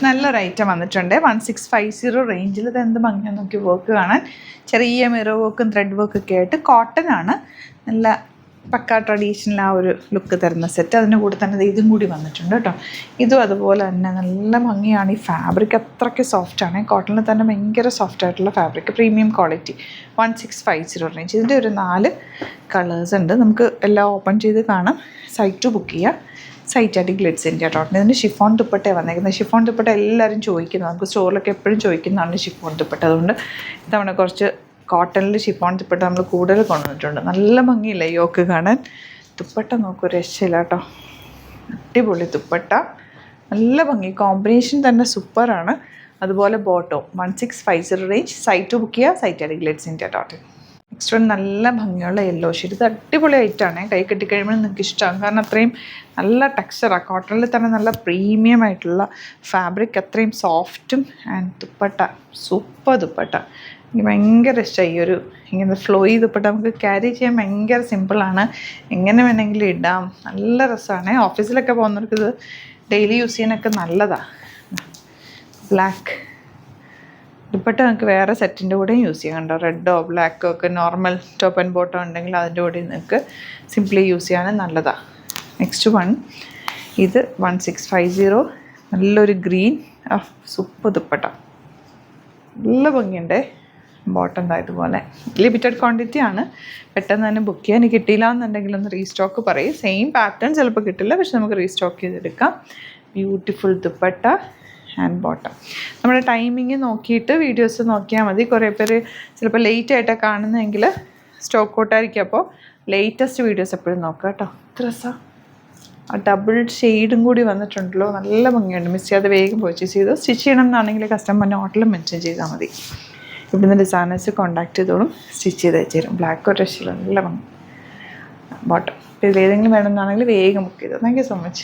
നല്ലൊരു ഐറ്റം വന്നിട്ടുണ്ട് 1650 റേഞ്ചിൽ. ഇത് എന്ത് ഭംഗിയാണ് നോക്കി വർക്ക് കാണാൻ. ചെറിയ മിറർ വർക്കും ത്രെഡ് വർക്കൊക്കെ ആയിട്ട് കോട്ടൺ ആണ്. നല്ല പക്ക ട്രഡീഷണൽ ആ ഒരു ലുക്ക് തരുന്ന സെറ്റ്. അതിൻ്റെ കൂടെ തന്നെ ഇതും കൂടി വന്നിട്ടുണ്ട് കേട്ടോ. ഇതും അതുപോലെ തന്നെ നല്ല ഭംഗിയാണ്. ഈ ഫാബ്രിക് അത്രയ്ക്ക് സോഫ്റ്റാണ്. കോട്ടണിൽ തന്നെ ഭയങ്കര സോഫ്റ്റ് ആയിട്ടുള്ള ഫാബ്രിക്, പ്രീമിയം ക്വാളിറ്റി. 1650 റേഞ്ച്. ഇതിൻ്റെ ഒരു 4 കളേഴ്സ് ഉണ്ട്. നമുക്ക് എല്ലാം ഓപ്പൺ ചെയ്ത് കാണാം. സൈറ്റ് ബുക്ക് ചെയ്യുക. സൈറ്റായിട്ട് ഗ്ലിറ്റ്സ് ഇന്ത്യ .in. ഇതിന് ഷിഫോൺ ദുപ്പട്ടയാണ് വന്നേക്കുന്നത്. ഷിഫോൺ ദുപ്പട്ട എല്ലാവരും ചോദിക്കുന്നത്, നമുക്ക് സ്റ്റോറിലൊക്കെ എപ്പോഴും ചോദിക്കുന്നതാണ് ഷിഫോൺ ദുപ്പട്ട. അതുകൊണ്ട് ഇതവണ കുറച്ച് കോട്ടണിൽ ഷിഫോൺ ദുപ്പട്ട നമ്മൾ കൂടുതൽ കൊണ്ടുവന്നിട്ടുണ്ട്. നല്ല ഭംഗിയില്ല യോക്ക് കാണാൻ. ദുപ്പട്ട നോക്കൂ, രക്ഷയില്ല കേട്ടോ. അടിപൊളി ദുപ്പട്ട, നല്ല ഭംഗി. കോമ്പിനേഷൻ തന്നെ സൂപ്പറാണ്. അതുപോലെ ബോട്ടം 1650 റേഞ്ച്. സൈറ്റ് ബുക്ക് ചെയ്യുക. സൈറ്റായിട്ട് Glitz India .in. Next one നല്ല ഭംഗിയുള്ള യെല്ലോ ഷെയ്ഡ്. ഇത് അടിപൊളി ആയിട്ടാണ്. കൈ കെട്ടിക്കഴിയുമ്പോൾ നിങ്ങൾക്ക് ഇഷ്ടമാകും. കാരണം അത്രയും നല്ല ടെക്സ്ചറാണ്. കോട്ടണിൽ തന്നെ നല്ല പ്രീമിയം ആയിട്ടുള്ള ഫാബ്രിക്, അത്രയും സോഫ്റ്റും. And dupatta super dupatta. എനിക്ക് ഭയങ്കര ഇഷ്ടമായി. ഈ ഒരു ഇങ്ങനെ ഫ്ലോയി ദുപ്പട്ട നമുക്ക് ക്യാരി ചെയ്യാൻ ഭയങ്കര സിമ്പിളാണ്. എങ്ങനെ വേണമെങ്കിലും ഇടാം. നല്ല രസമാണ്. ഓഫീസിലൊക്കെ പോകുന്നവർക്ക് ഇത് ഡെയിലി യൂസ് ചെയ്യാനൊക്കെ നല്ലതാണ്. ബ്ലാക്ക് ദുപ്പട്ട നിങ്ങൾക്ക് വേറെ സെറ്റിൻ്റെ കൂടെയും യൂസ് ചെയ്യാം കണ്ടോ. റെഡോ ബ്ലാക്കോ ഒക്കെ നോർമൽ ടോപ്പ് ആൻഡ് ബോട്ടം ഉണ്ടെങ്കിൽ അതിൻ്റെ കൂടെ നിങ്ങൾക്ക് സിംപ്ലി യൂസ് ചെയ്യാനും നല്ലതാണ്. നെക്സ്റ്റ് വൺ ഇത് 1650. നല്ലൊരു ഗ്രീൻ സൂപ്പർ ദുപ്പട്ട. നല്ല ഭംഗിയുണ്ട്. ബോട്ടം ഇതുപോലെ ലിമിറ്റഡ് ക്വാണ്ടിറ്റി ആണ്. പെട്ടെന്ന് തന്നെ ബുക്ക് ചെയ്യാൻ. കിട്ടിയില്ല എന്നുണ്ടെങ്കിൽ ഒന്ന് റീസ്റ്റോക്ക് പറയും. സെയിം പാറ്റേൺ ചിലപ്പോൾ കിട്ടില്ല, പക്ഷെ നമുക്ക് റീസ്റ്റോക്ക് ചെയ്തെടുക്കാം. Beautiful dupatta and bottom. നമ്മുടെ ടൈമിങ് നോക്കിയിട്ട് വീഡിയോസ് നോക്കിയാൽ മതി. കുറേ പേര് ചിലപ്പോൾ ലേറ്റ് ആയിട്ടാണ് കാണുന്നതെങ്കിൽ സ്റ്റോക്ക് ഔട്ടായിരിക്കും. അപ്പോൾ ലേറ്റസ്റ്റ് വീഡിയോസ് എപ്പോഴും നോക്കുക കേട്ടോ. എത്ര രസമാണ്. ആ ഡബിൾ ഷെയ്ഡും കൂടി വന്നിട്ടുണ്ടല്ലോ. നല്ല ഭംഗിയുണ്ട്. മിസ് ചെയ്യാതെ വേഗം പർച്ചേസ് ചെയ്തു. സ്റ്റിച്ച് ചെയ്യണം എന്നാണെങ്കിൽ കസ്റ്റമറിൻ്റെ ഓർഡറിൽ മെൻഷൻ ചെയ്താൽ മതി. ഇവിടുന്ന് ഡിസൈനേഴ്സ് കോൺടാക്ട് ചെയ്തോളും, സ്റ്റിച്ച് ചെയ്ത് അയച്ചു തരും. ബ്ലാക്ക് ഒരു രക്ഷയില്ല, നല്ല ഭംഗി. ബോട്ടം ഇതിലേതെങ്കിലും വേണമെന്നാണെങ്കിൽ വേഗം ബുക്ക് ചെയ്തു. Thank you so much.